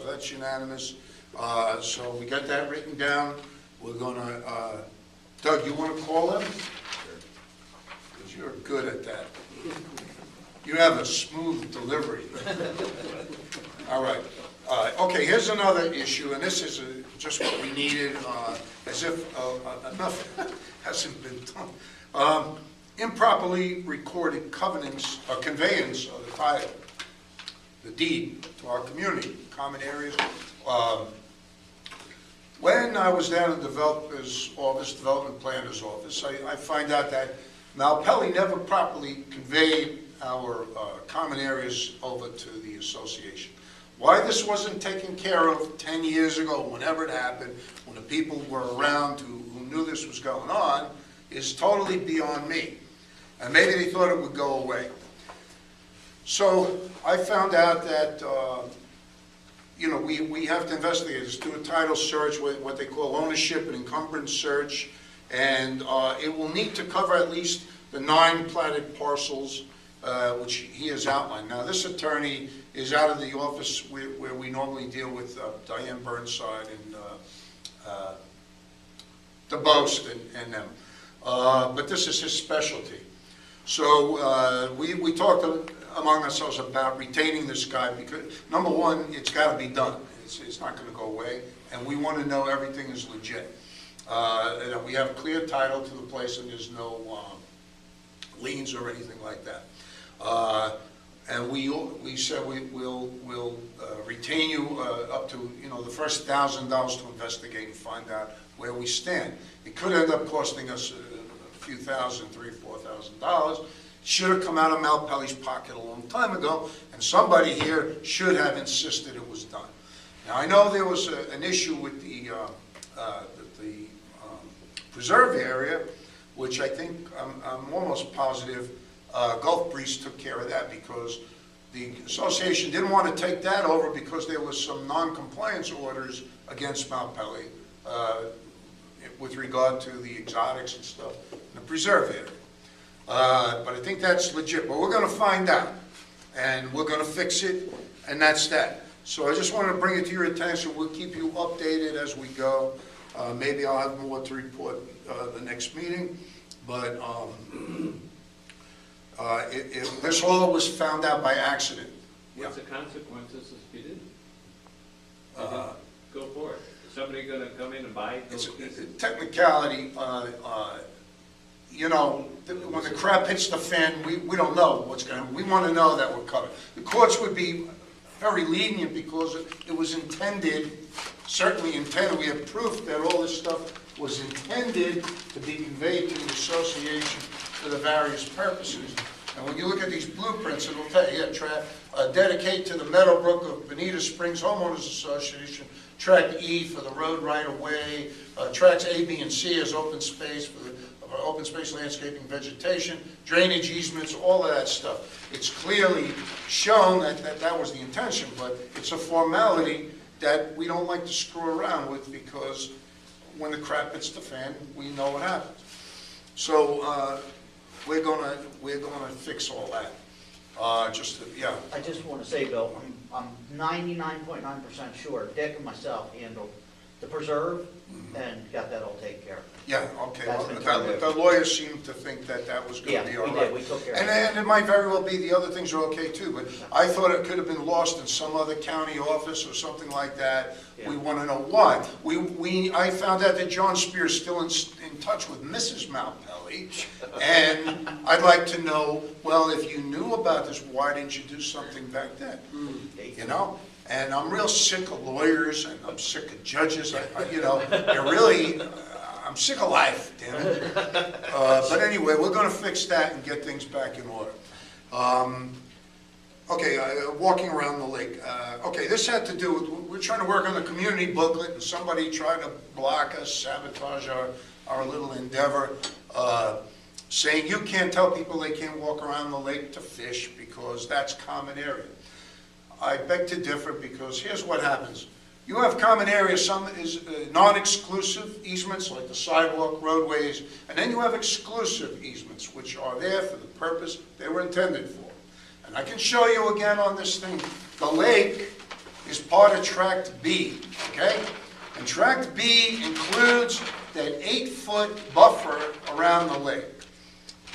that's unanimous. So we got that written down. We're gonna, Doug, you wanna call him? Because you're good at that. You have a smooth delivery. All right. Okay, here's another issue, and this is just what we needed, as if enough hasn't been done. Improperly recorded covenants, or conveyance of the title, the deed to our community, common areas. When I was down in the developer's office, development planner's office, I find out that Malpelli never properly conveyed our common areas over to the association. Why this wasn't taken care of 10 years ago, whenever it happened, when the people were around who knew this was going on, is totally beyond me. And maybe they thought it would go away. So I found out that you know, we have to investigate this, do a title search, what they call ownership and encumbrance search, and it will need to cover at least the 9 platted parcels, which he has outlined. Now, this attorney is out of the office where we normally deal with Diane Burnside and DeBost and them. But this is his specialty. So we talked among ourselves about retaining this guy because, number one, it's got to be done. It's not going to go away, and we want to know everything is legit. That we have a clear title to the place and there's no liens or anything like that. And we said we'll retain you up to, you know, the first $1,000 to investigate and find out where we stand. It could end up costing us a few thousand, $3,000 to $4,000. Should have come out of Malpelli's pocket a long time ago, and somebody here should have insisted it was done. Now, I know there was an issue with the preserve area, which I think I'm almost positive Gulf Breeze took care of that, because the association didn't want to take that over because there was some non-compliance orders against Malpelli with regard to the exotics and stuff in the preserve area. But I think that's legit. But we're going to find out, and we're going to fix it, and that's that. So I just wanted to bring it to your attention. We'll keep you updated as we go. Maybe I'll have more to report the next meeting. But this all was found out by accident. What's the consequences if you didn't? Go for it. Is somebody going to come in and buy those pieces? Technicality, you know, when the crap hits the fan, we don't know what's going to happen. We want to know that we're covered. The courts would be very lenient because it was intended, certainly intended, we have proof that all this stuff was intended to be conveyed to the association for the various purposes. And when you look at these blueprints, it'll tell you, dedicate to the Meadowbrook of Bonita Springs Homeowners Association, Tract E for the road right-of-way, Tracts A, B, and C as open space for the open space landscaping vegetation, drainage easements, all of that stuff. It's clearly shown that was the intention, but it's a formality that we don't like to screw around with, because when the crap hits the fan, we know what happens. So we're gonna fix all that. Yeah. I just want to say, Bill, I'm 99.9% sure Dick and myself handled the preserve and got that all taken care of. Yeah, okay. Well, the lawyers seemed to think that was going to be all right. Yeah, we did. We took care of it. And it might very well be the other things are okay too, but I thought it could have been lost in some other county office or something like that. Yeah. We want to know why. I found out that John Spear is still in touch with Mrs. Malpelli, and I'd like to know, well, if you knew about this, why didn't you do something back then? You know? And I'm real sick of lawyers, and I'm sick of judges. You know, they're really, I'm sick of life, damn it. But anyway, we're going to fix that and get things back in order. Okay, walking around the lake. Okay, this had to do with, we're trying to work on the community booklet, and somebody tried to block us, sabotage our little endeavor, saying you can't tell people they can't walk around the lake to fish because that's common area. I beg to differ, because here's what happens. You have common areas, some is non-exclusive easements like the sidewalk, roadways, and then you have exclusive easements, which are there for the purpose they were intended for. And I can show you again on this thing, the lake is part of Tract B, okay? And Tract B includes that 8-foot buffer around the lake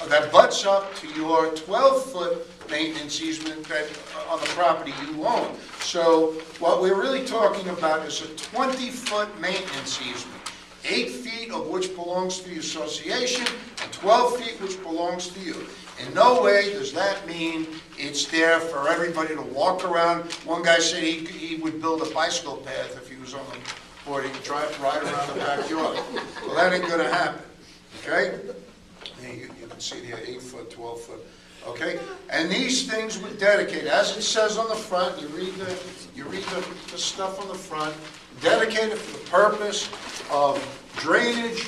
that butts up to your 12-foot maintenance easement that, on the property you own. So what we're really talking about is a 20-foot maintenance easement, 8 feet of which belongs to the association and 12 feet which belongs to you. In no way does that mean it's there for everybody to walk around. One guy said he would build a bicycle path if he was on the board. He could ride around the backyard. Well, that ain't gonna happen, okay? You can see there, 8-foot, 12-foot, okay? And these things were dedicated, as it says on the front, you read the stuff on the front, dedicated for the purpose of drainage,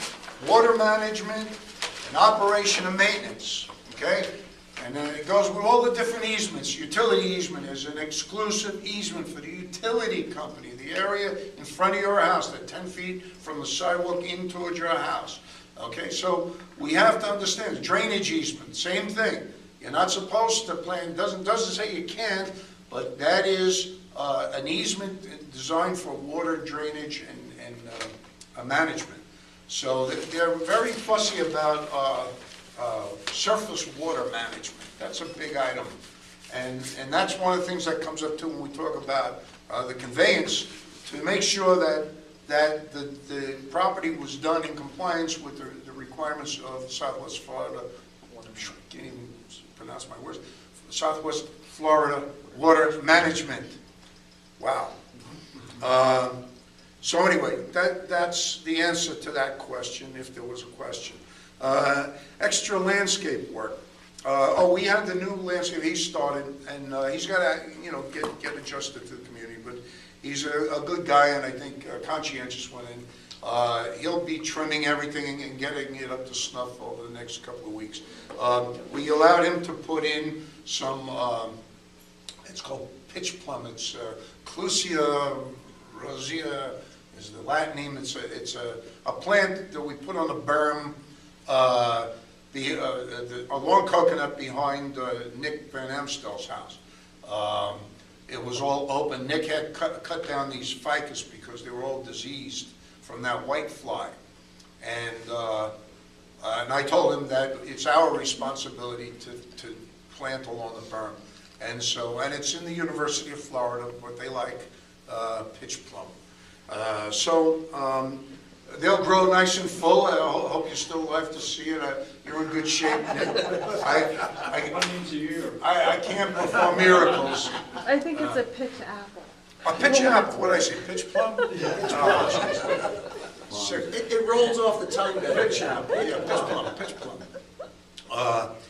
water management, and operation and maintenance, okay? And then it goes with all the different easements. Utility easement is an exclusive easement for the utility company, the area in front of your house, that 10 feet from the sidewalk in towards your house. Okay, so we have to understand, drainage easement, same thing. You're not supposed to plan, doesn't say you can't, but that is an easement designed for water drainage and management. So they're very fussy about surface water management. That's a big item. And that's one of the things that comes up too when we talk about the conveyance, to make sure that the property was done in compliance with the requirements of Southwest Florida, I can't even pronounce my words, Southwest Florida Water Management. Wow. So anyway, that's the answer to that question, if there was a question. Extra landscape work. We had the new landscape he started, and he's got to, get adjusted to the community, but he's a good guy, and I think conscientious one. And he'll be trimming everything and getting it up to snuff over the next couple of weeks. We allowed him to put in some, it's called pitch plum. It's Clusia rosea is the Latin name. It's a plant that we put on the berm, a long coconut behind Nick Van Amstel's house. It was all open. Nick had cut down these ficus because they were all diseased from that white fly. And I told him that it's our responsibility to plant along the berm. And it's in the University of Florida, but they like pitch plum. They'll grow nice and full. I hope you're still alive to see it. You're in good shape, Nick. I can't perform miracles. I think it's a pitch apple. A pitch apple, what did I say, pitch plum? Yeah. It rolls off the tongue. Pitch apple, yeah, pitch plum.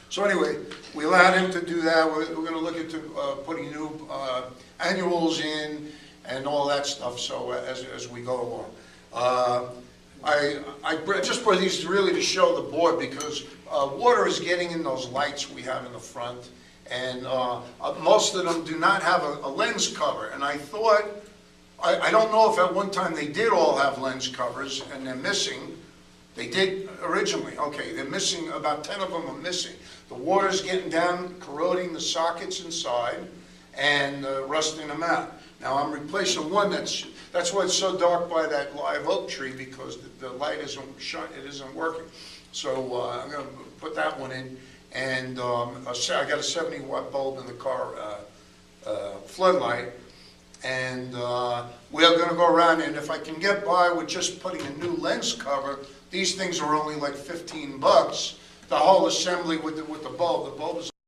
So anyway, we allowed him to do that. We're going to look into putting new annuals in and all that stuff, so as we go along. I just brought these really to show the board, because water is getting in those lights we have in the front, and most of them do not have a lens cover. And I thought, I don't know if at one time they did all have lens covers and they're missing. They did originally. Okay, they're missing, about 10 of them are missing. The water's getting down, corroding the sockets inside and rusting them out. Now I'm replacing one that's why it's so dark by that live oak tree, because the light isn't working. So I'm going to put that one in, and I got a 70-watt bulb in the car floodlight, and we're going to go around, and if I can get by with just putting a new lens cover, these things are only like $15. The whole assembly with the bulb. The bulb is